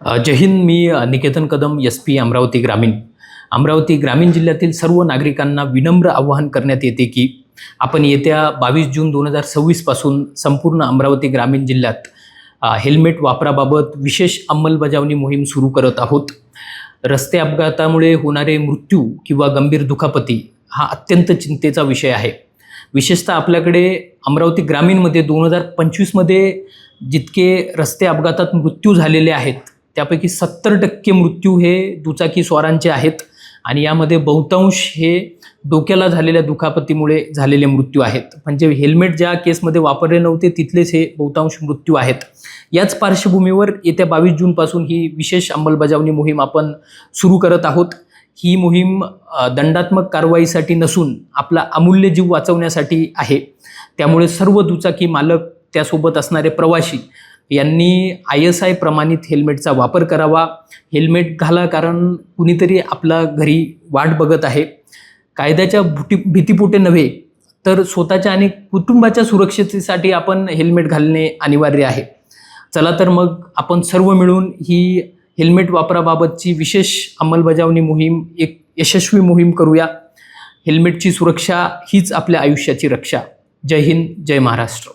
जय हिंद. मी Niketan Kadam, SP Amravati ग्रामीण. अमरावती ग्रामीण जिल्ह्यातील सर्व नागरिकांना विनम्र आवाहन करण्यात येते की आपण येत्या 22 जून 2026 पासून संपूर्ण अमरावती ग्रामीण जिल्ह्यात हेल्मेट वापराबाबत विशेष अंमलबजावणी मोहीम सुरू करत आहोत. रस्ते अपघातामुळे होणारे मृत्यू किंवा गंभीर दुखापती हा अत्यंत चिंतेचा विषय आहे. विशेषतः आपल्याकडे अमरावती ग्रामीणमध्ये 2025मध्ये जितके रस्ते अपघातात मृत्यू झालेले आहेत त्यापैकी 70% मृत्यू हे दुचाकी स्वारांचे आहेत आणि यामध्ये बहुतांश हे डोक्याला झालेल्या दुखापतीमुळे झालेले मृत्यू आहेत. म्हणजे हेल्मेट ज्या केसमध्ये वापरले नव्हते तिथलेच हे बहुतांश मृत्यू आहेत. याच पार्श्वभूमीवर येत्या 22 जूनपासून ही विशेष अंमलबजावणी मोहीम आपण सुरू करत आहोत. ही मोहीम दंडात्मक कारवाईसाठी नसून आपला अमूल्य जीव वाचवण्यासाठी आहे. त्यामुळे सर्व दुचाकी मालक त्यासोबत असणारे प्रवासी यांनी ISI प्रमाणित हेल्मेटचा वापर करावा. हेल्मेट घाला, कारण कुणीतरी आपला घरी वाट बघत आहे. कायद्याच्या भीतीपोटे नव्हे तर स्वतःच्या आणि कुटुंबाच्या सुरक्षेसाठी आपण हेल्मेट घालणे अनिवार्य आहे. चला तर मग आपण सर्व मिळून ही हेल्मेट वापराबाबतची विशेष अंमलबजावणी मोहीम एक यशस्वी मोहीम करूया. हेल्मेटची सुरक्षा हीच आपल्या आयुष्याची रक्षा. जय हिंद, जय महाराष्ट्र.